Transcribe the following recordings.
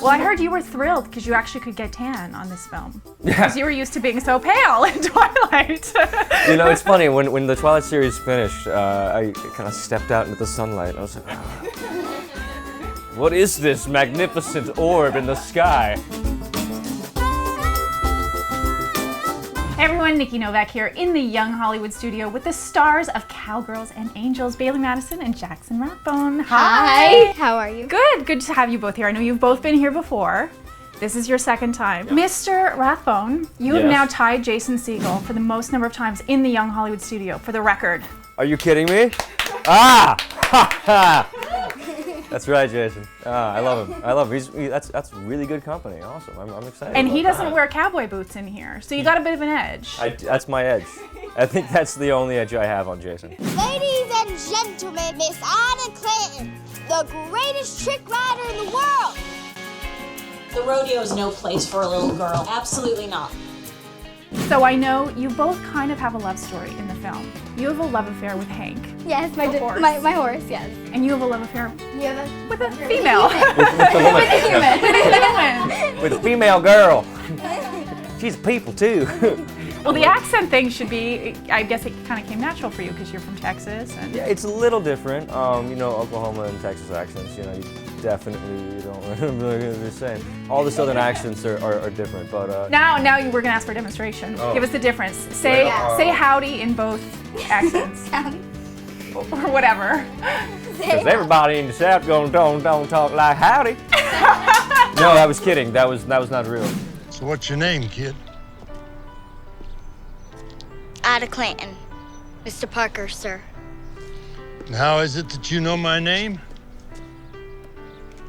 Well, I heard you were thrilled because you actually could get tan on this film. Yeah. Because you were used to being so pale in Twilight. You know, it's funny, when the Twilight series finished, I kind of stepped out into the sunlight and I was like, what is this magnificent orb in the sky? Hey everyone, Nikki Novak here in the Young Hollywood studio with the stars of Cowgirls and Angels, Bailee Madison and Jackson Rathbone. Hi. How are you? Good to have you both here. I know you've both been here before. This is your second time. Yeah. Mr. Rathbone, you have now tied Jason Segel for the most number of times in the Young Hollywood studio, for the record. Are you kidding me? Ah! Ha ha! That's right, Jason. I love him. I love him. That's really good company. Awesome. I'm excited. And he doesn't wear cowboy boots in here, so you got a bit of an edge. That's my edge. I think that's the only edge I have on Jason. Ladies and gentlemen, Miss Anna Clinton, the greatest trick rider in the world. The rodeo is no place for a little girl. Absolutely not. So I know you both kind of have a love story in the film. You have a love affair with Hank. Yes, my horse, yes. And you have a love affair with a female. with a woman. With a female girl. She's a people too. Well, the accent thing should be, I guess it kind of came natural for you because you're from Texas. And yeah, it's a little different. You know, Oklahoma and Texas accents, you know, you definitely don't really the same. All the southern accents are different, but... Now you were going to ask for a demonstration. Oh. Give us the difference. Say howdy in both accents. Howdy. Or whatever. Because everybody in the South don't talk like howdy. No, I was kidding. That was not real. So what's your name, kid? Ada Clinton. Mr. Parker, sir. And how is it that you know my name?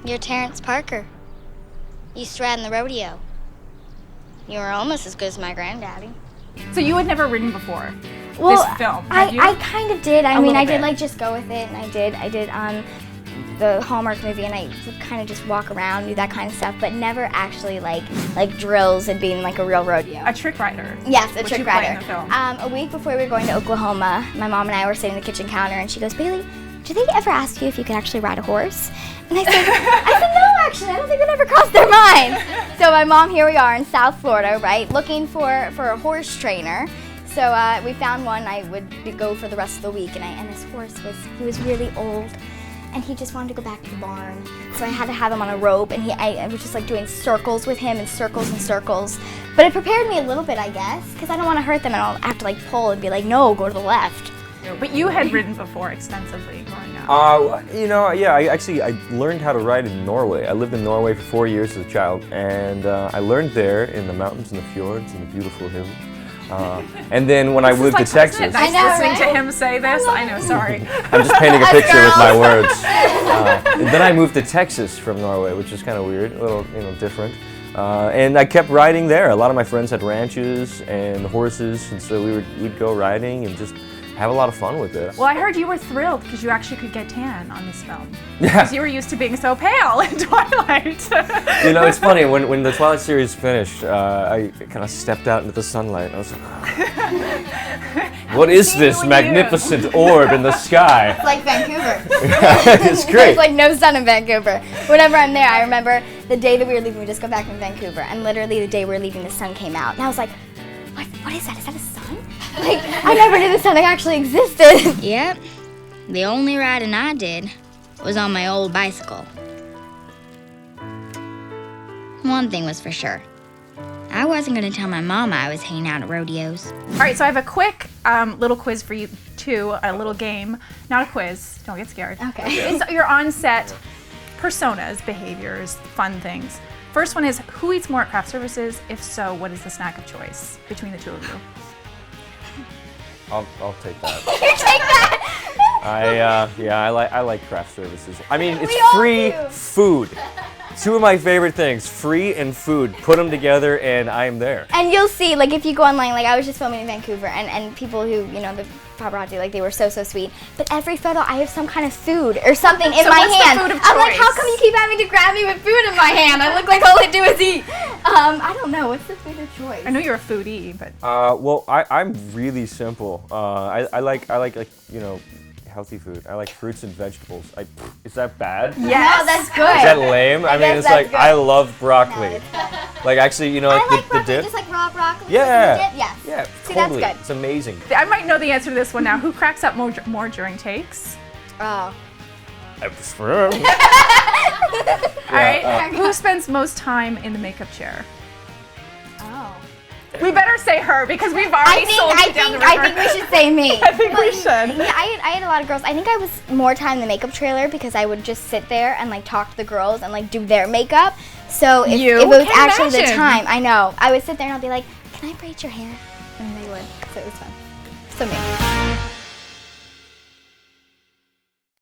You're Terrence Parker. You used to ride in the rodeo. You were almost as good as my granddaddy. So you had never ridden before Well, this film, had you? I kind of did. I little did bit. like just go with it, and I did the Hallmark movie, and I would kind of just walk around, do that kind of stuff, but never actually like drills and being like a real rodeo. A trick rider. Yes, a which trick you play rider. in the film. A week before we were going to Oklahoma, my mom and I were sitting at the kitchen counter, and she goes, "Bailee, do they ever ask you if you could actually ride a horse?" And I said, "No, actually, I don't think it ever crossed their mind." So my mom, here we are in South Florida, right, looking for a horse trainer. So we found one. I would go for the rest of the week, and this horse was really old, and he just wanted to go back to the barn. So I had to have him on a rope, and I was just like doing circles with him and circles and circles. But it prepared me a little bit, I guess, because I don't want to hurt them, and I'll have to like pull and be like, "No, go to the left." But you had ridden before extensively growing up. You know, yeah, I learned how to ride in Norway. I lived in Norway for 4 years as a child, and I learned there in the mountains and the fjords and the beautiful hills. And then when I moved to Texas... Isn't it nice listening to him say this? I know, sorry. I'm just painting a picture with my words. And then I moved to Texas from Norway, which is kind of weird, a little different. And I kept riding there. A lot of my friends had ranches and horses, and so we'd go riding and just have a lot of fun with it. Well, I heard you were thrilled because you actually could get tan on this film. Yeah. Because you were used to being so pale in Twilight. You know, it's funny, when the Twilight series finished, I kind of stepped out into the sunlight and I was like, what is this magnificent orb in the sky? It's like Vancouver. It's great. There's like no sun in Vancouver. Whenever I'm there, I remember the day that we were leaving, we just got back from Vancouver, and literally the day we were leaving, the sun came out. And I was like, what is that? Is that a sun? Like, I never knew the sun actually existed. Yep. The only riding I did was on my old bicycle. One thing was for sure. I wasn't going to tell my mama I was hanging out at rodeos. All right, so I have a quick little quiz for you two, a little game. Not a quiz, don't get scared. Okay. It's your on-set personas, behaviors, fun things. First one is, who eats more at craft services? If so, what is the snack of choice between the two of you? I'll take that. You take that? I like craft services. I mean, it's We all free do. food. Two of my favorite things, free and food. Put them together and I am there. And you'll see, like, if you go online, like, I was just filming in Vancouver, and people who, the paparazzi, like, they were so sweet. But every photo, I have some kind of food or something in my what's the hand. food of I'm like, how choice? come you keep having to grab me with food in my hand? I look like all I do is eat. I don't know. What's the food of choice? I know you're a foodie, but Well, I'm really simple. I like healthy food. I like fruits and vegetables. Is that bad? Yes. No, that's good. Is that lame? I mean, it's that's like, good. I love broccoli. No, it's good. Like, actually, you know, like I like the broccoli, dip. just like raw broccoli. Yeah. Like the dip. Yes. Yeah, See, totally. that's good. It's amazing. I might know the answer to this one now. Who cracks up more during takes? Oh. All right. Who spends most time in the makeup chair? Oh. We better say her because we've already sold you down the river. I think we should say me. I think we should. Yeah, I had a lot of girls. I think I was more time in the makeup trailer because I would just sit there and like talk to the girls and like do their makeup. So if it was Can't actually the imagine. time, I know, I would sit there and I'd be like, "Can I braid your hair?" And they would. So it was fun. So me.